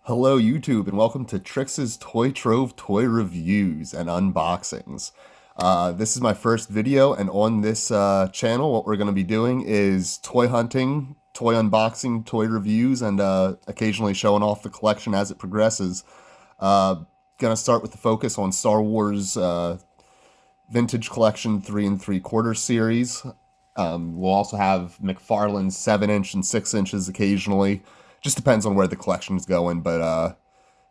Hello YouTube and welcome to Trix's Toy Trove Toy Reviews and Unboxings. This is my first video, and on this channel what we're going to be doing is toy hunting, toy unboxing, toy reviews, and occasionally showing off the collection as it progresses. Gonna start with the focus on Star Wars Vintage Collection 3 3/4 series. We'll also have McFarlane's 7-inch and 6 inches occasionally. Just depends on where the collection's going, but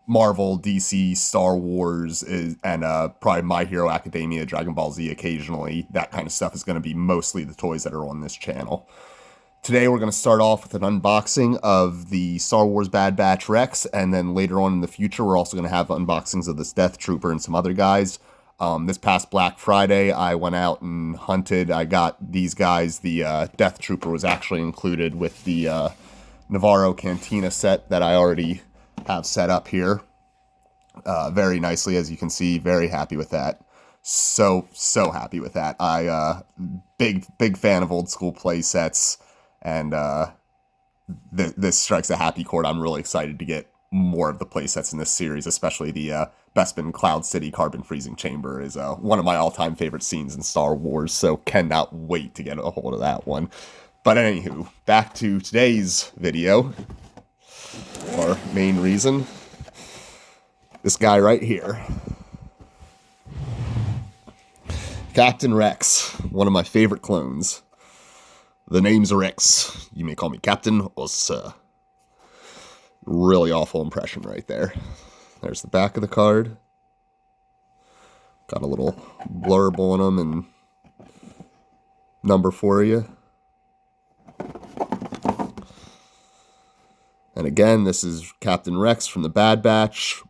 Marvel, DC, Star Wars, and probably My Hero Academia, Dragon Ball Z occasionally. That kind of stuff is going to be mostly the toys that are on this channel. Today we're going to start off with an unboxing of the Star Wars Bad Batch Rex, and then later on in the future we're also going to have unboxings of this Death Trooper and some other guys. This past Black Friday, I went out and hunted. I got these guys. The Death Trooper was actually included with the Navarro Cantina set that I already have set up here very nicely, as you can see. Very happy with that. So happy with that. Big fan of old school play sets, and this strikes a happy chord. I'm really excited to get more of the play sets in this series, especially the Bespin Cloud City Carbon Freezing Chamber is one of my all-time favorite scenes in Star Wars, so cannot wait to get a hold of that one. But anywho, back to today's video. Our main reason. This guy right here. Captain Rex, one of my favorite clones. The name's Rex. You may call me Captain or Sir. Really awful impression right there. There's the back of the card. Got a little blurb on them and number for you. And again, this is Captain Rex from the Bad Batch.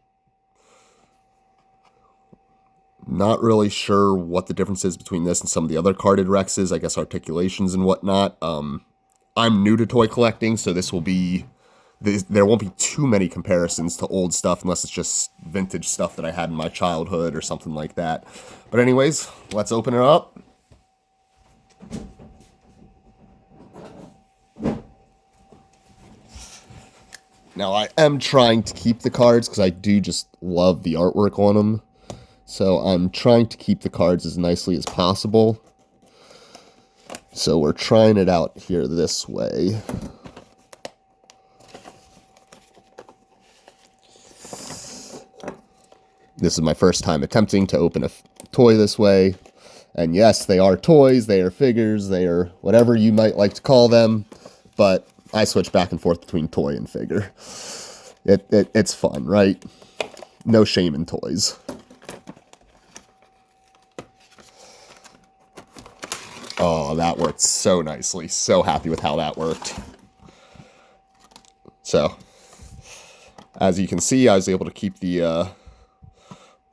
Not really sure what the difference is between this and some of the other carded Rexes. I guess articulations and whatnot. I'm new to toy collecting, so this will be... there won't be too many comparisons to old stuff unless it's just vintage stuff that I had in my childhood or something like that. But anyways, let's open it up. Now, I am trying to keep the cards because I do just love the artwork on them. So I'm trying to keep the cards as nicely as possible. So we're trying it out here this way. This is my first time attempting to open a toy this way. And yes, they are toys, they are figures, they are whatever you might like to call them. But I switch back and forth between toy and figure. It's fun, right? No shame in toys. Oh, that worked so nicely. So happy with how that worked. So, as you can see, I was able to keep the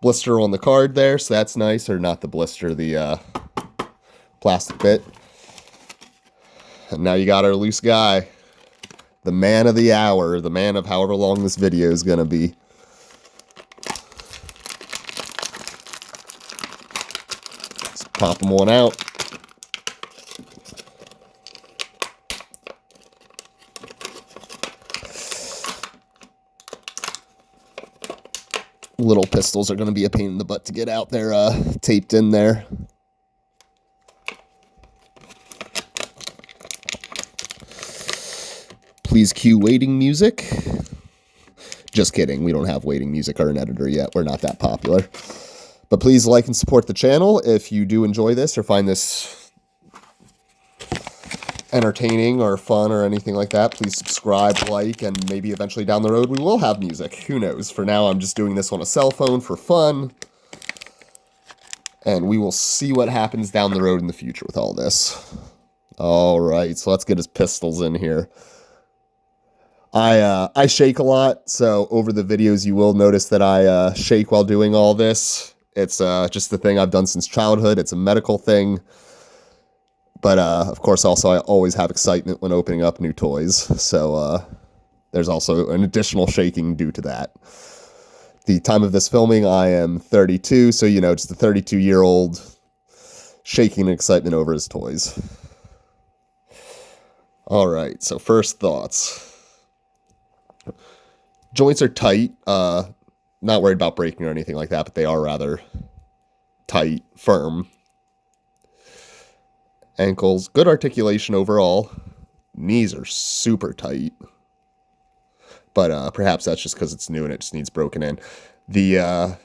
blister on the card there, so that's nice. Or not the blister, the plastic bit. And now you got our loose guy. The man of the hour, the man of however long this video is going to be. Let's pop them on out. Little pistols are going to be a pain in the butt to get out. They're taped in there. Please cue waiting music. Just kidding. We don't have waiting music or an editor yet. We're not that popular. But please like and support the channel if you do enjoy this or find this entertaining or fun or anything like that. Please subscribe, like, and maybe eventually down the road we will have music. Who knows? For now, I'm just doing this on a cell phone for fun. And we will see what happens down the road in the future with all this. All right, so let's get his pistols in here. I shake a lot, so over the videos you will notice that I shake while doing all this. It's just the thing I've done since childhood. It's a medical thing. But, of course, also I always have excitement when opening up new toys. So there's also an additional shaking due to that. The time of this filming, I am 32, so, you know, just a 32-year-old shaking in excitement over his toys. All right, so first thoughts. Joints are tight. Not worried about breaking or anything like that, but they are rather tight, firm. Ankles, good articulation overall. Knees are super tight. But perhaps that's just because it's new and it just needs broken in. The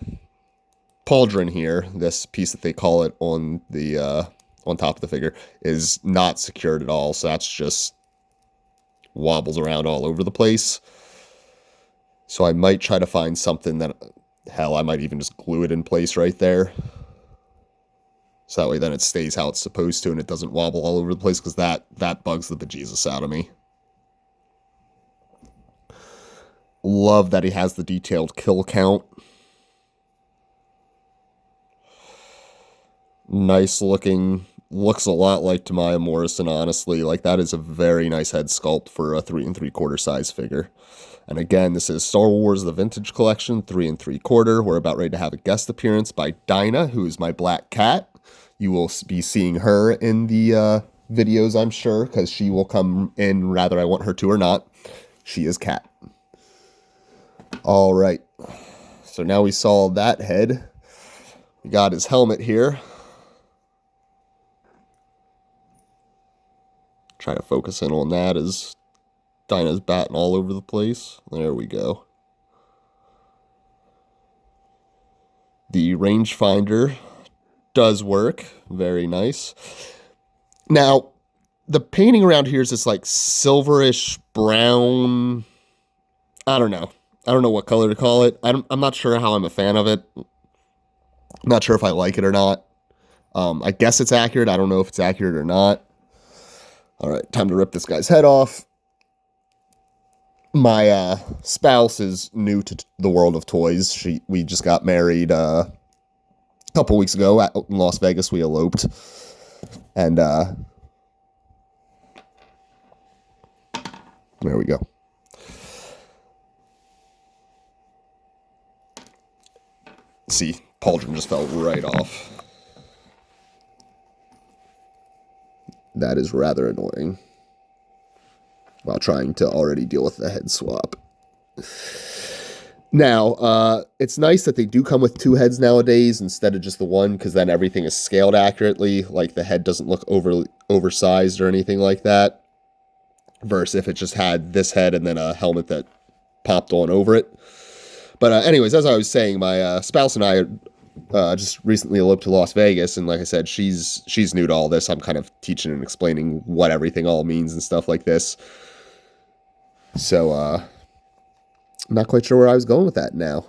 pauldron here, this piece that they call it on the on top of the figure, is not secured at all. So that's just wobbles around all over the place. So I might try to find something that, hell, I might even just glue it in place right there. So that way then it stays how it's supposed to and it doesn't wobble all over the place, because that bugs the bejesus out of me. Love that he has the detailed kill count. Nice looking. Looks a lot like Tamaya Morrison, honestly. Like, that is a very nice head sculpt for a 3 3/4 size figure. And again, this is Star Wars The Vintage Collection, 3 3/4. We're about ready to have a guest appearance by Dinah, who is my black cat. You will be seeing her in the videos, I'm sure, because she will come in whether I want her to or not. She is Cat. All right. So now we saw that head. We got his helmet here. Try to focus in on that as Dinah's batting all over the place. There we go. The rangefinder does work. Very nice. Now, the painting around here is this like silverish brown. I don't know. I don't know what color to call it. I'm not sure how I'm a fan of it. I'm not sure if I like it or not. I guess it's accurate. I don't know if it's accurate or not. All right, time to rip this guy's head off. My spouse is new to the world of toys. We just got married a couple weeks ago in Las Vegas. We eloped. And there we go. See, pauldron just fell right off. That is rather annoying, while trying to already deal with the head swap. Now, it's nice that they do come with 2 heads nowadays instead of just the one, because then everything is scaled accurately. Like, the head doesn't look oversized or anything like that. Versus if it just had this head and then a helmet that popped on over it. But anyways, as I was saying, my spouse and I just recently eloped to Las Vegas, and like I said, she's new to all this. I'm kind of teaching and explaining what everything all means and stuff like this. So, I'm not quite sure where I was going with that now.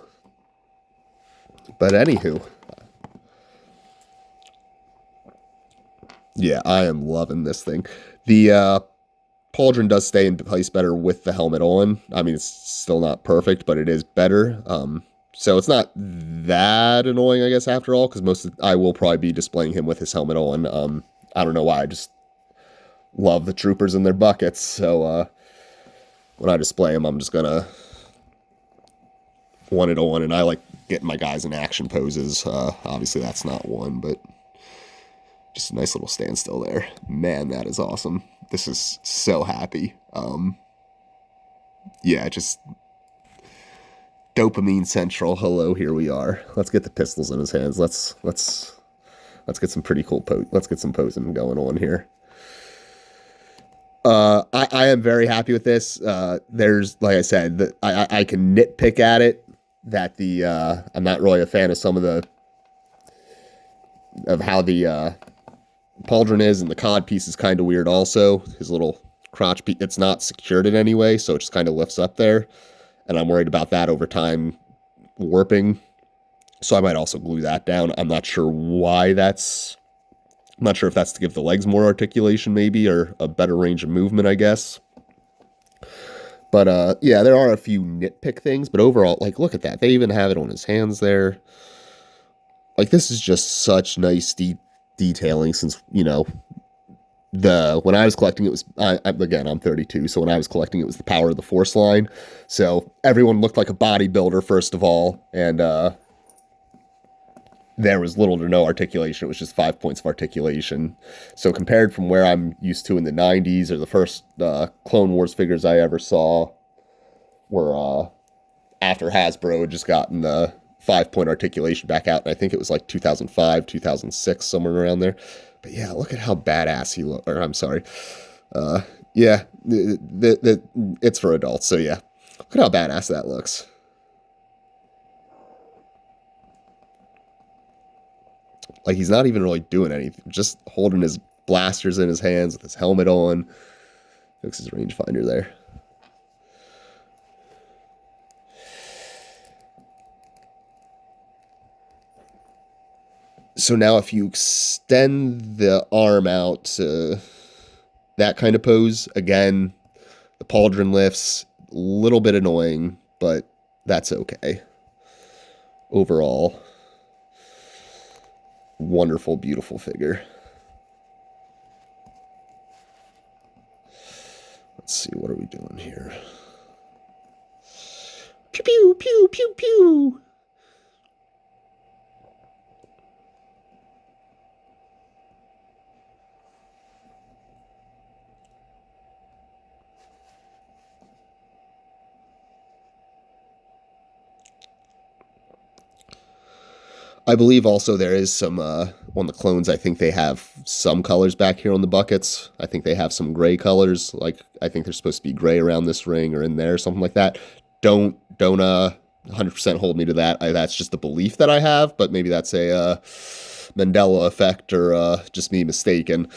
But anywho. Yeah, I am loving this thing. The pauldron does stay in place better with the helmet on. I mean, it's still not perfect, but it is better. So it's not that annoying, I guess, after all, because I will probably be displaying him with his helmet on. I don't know why, I just love the troopers and their buckets. So when I display him, I'm just gonna want it on, and I like getting my guys in action poses. Obviously, that's not one, but just a nice little standstill there. Man, that is awesome. This is so happy. Yeah, just dopamine central. Hello, here we are. Let's get the pistols in his hands. Let's get some pretty cool let's get some posing going on here. I am very happy with this. There's, like I said, I can nitpick at it that I'm not really a fan of some of how the pauldron is, and the cod piece is kind of weird also. His little crotch piece, it's not secured in any way, so it just kind of lifts up there. And I'm worried about that over time warping. So I might also glue that down. I'm not sure why that's... I'm not sure if that's to give the legs more articulation maybe, or a better range of movement, I guess. But yeah, there are a few nitpick things, but overall, like, look at that. They even have it on his hands there. Like, this is just such nice detailing, since, you know, when I was collecting it was, again, I'm 32, so when I was collecting it was the Power of the Force line. So everyone looked like a bodybuilder, first of all, and there was little to no articulation. It was just 5 points of articulation. So compared from where I'm used to in the 90s, or the first Clone Wars figures I ever saw were after Hasbro had just gotten the 5-point articulation back out, and I think it was like 2005, 2006, somewhere around there. But yeah, look at how badass he looks. Or I'm sorry. Yeah, it's for adults, so yeah. Look at how badass that looks. Like, he's not even really doing anything. Just holding his blasters in his hands with his helmet on. Looks his rangefinder there. So now if you extend the arm out to that kind of pose, again, the pauldron lifts, a little bit annoying, but that's okay. Overall, wonderful, beautiful figure. Let's see, what are we doing here? Pew, pew, pew, pew, pew. I believe also there is some, on the clones, I think they have some colors back here on the buckets. I think they have some gray colors. Like, I think they're supposed to be gray around this ring or in there, something like that. Don't 100% hold me to that. That's just the belief that I have, but maybe that's a Mandela effect or just me mistaken.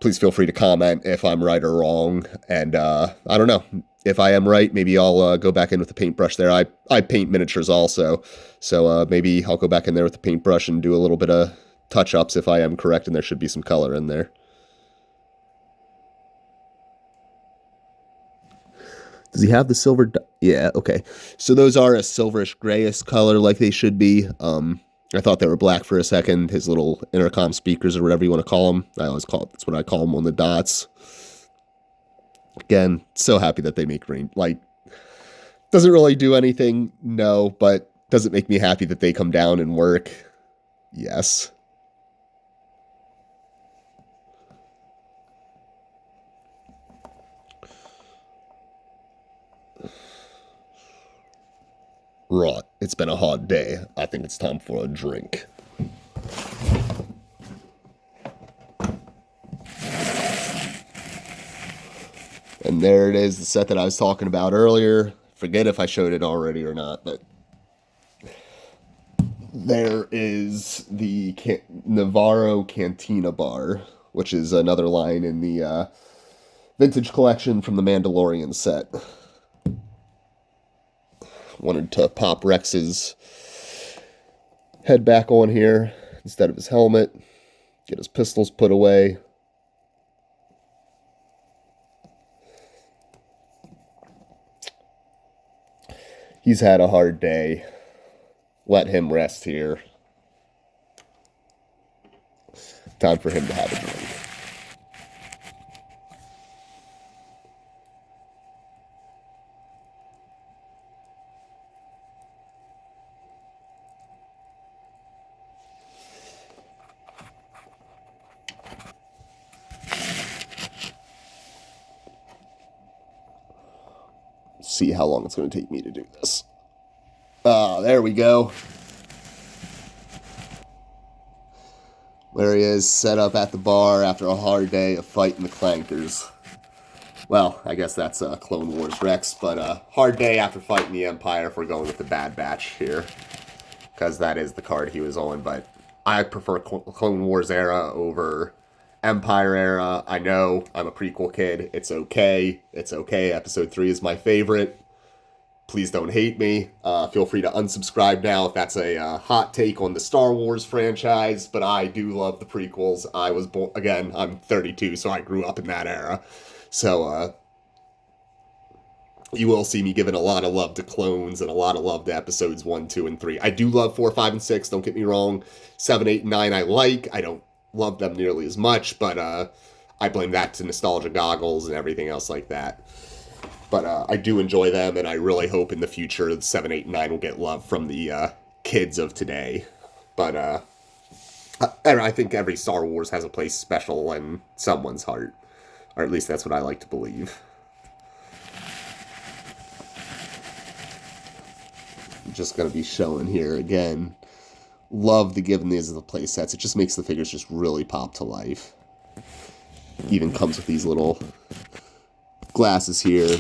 Please feel free to comment if I'm right or wrong. And I don't know. If I am right, maybe I'll go back in with the paintbrush there. I paint miniatures also, so maybe I'll go back in there with the paintbrush and do a little bit of touch-ups if I am correct, and there should be some color in there. Does he have the silver? Yeah, okay. So those are a silverish grayish color like they should be. I thought they were black for a second. His little intercom speakers or whatever you want to call them. That's what I call them on the dots. Again, so happy that they make green. Like, doesn't really do anything, no, but does it make me happy that they come down and work? Yes. Right, it's been a hard day. I think it's time for a drink. And there it is, the set that I was talking about earlier. Forget if I showed it already or not, but there is the Navarro Cantina Bar, which is another line in the vintage collection from the Mandalorian set. Wanted to pop Rex's head back on here instead of his helmet. Get his pistols put away. He's had a hard day. Let him rest here. Time for him to have a drink. See how long it's going to take me to do this. There we go. There he is, set up at the bar after a hard day of fighting the clankers. Well, I guess that's Clone Wars Rex, but hard day after fighting the Empire if we're going with the Bad Batch here. Because that is the card he was on, but I prefer Clone Wars era over Empire era. I know, I'm a prequel kid. It's okay. It's okay. Episode 3 is my favorite. Please don't hate me. Feel free to unsubscribe now if that's a hot take on the Star Wars franchise, but I do love the prequels. I was born, again, I'm 32, so I grew up in that era. So, you will see me giving a lot of love to clones and a lot of love to episodes 1, 2, and 3. I do love 4, 5, and 6, don't get me wrong. 7, 8, and 9 I like. I don't love them nearly as much, but I blame that to nostalgia goggles and everything else like that. But I do enjoy them, and I really hope in the future 7, 8, and 9 will get love from the kids of today. But I think every Star Wars has a place special in someone's heart. Or at least that's what I like to believe. just going to be showing here again. Love the giving these as the play sets. It just makes the figures just really pop to life. Even comes with these little glasses here.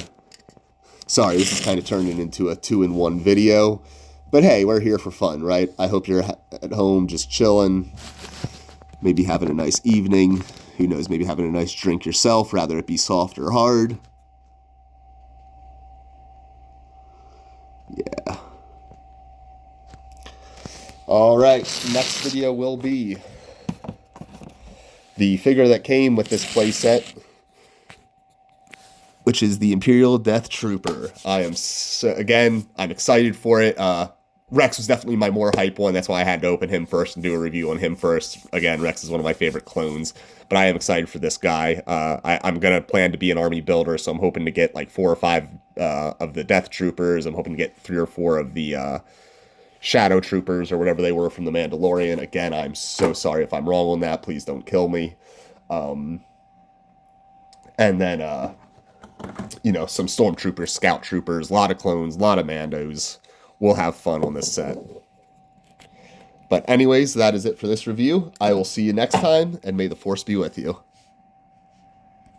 Sorry, this is kind of turning into a 2-in-1 video. But hey, we're here for fun, right? I hope you're at home just chilling. Maybe having a nice evening. Who knows, maybe having a nice drink yourself, rather it be soft or hard. Yeah. Alright, next video will be the figure that came with this playset, which is the Imperial Death Trooper. I'm excited for it. Rex was definitely my more hype one. That's why I had to open him first and do a review on him first. Again, Rex is one of my favorite clones, but I am excited for this guy. I'm going to plan to be an army builder, so I'm hoping to get like 4 or 5 of the Death Troopers. I'm hoping to get 3 or 4 of the Shadow Troopers or whatever they were from The Mandalorian. Again, I'm so sorry if I'm wrong on that. Please don't kill me. And then, you know, some Stormtroopers, Scout Troopers, a lot of clones, a lot of Mandos. We'll have fun on this set. But anyways, that is it for this review. I will see you next time, and may the Force be with you.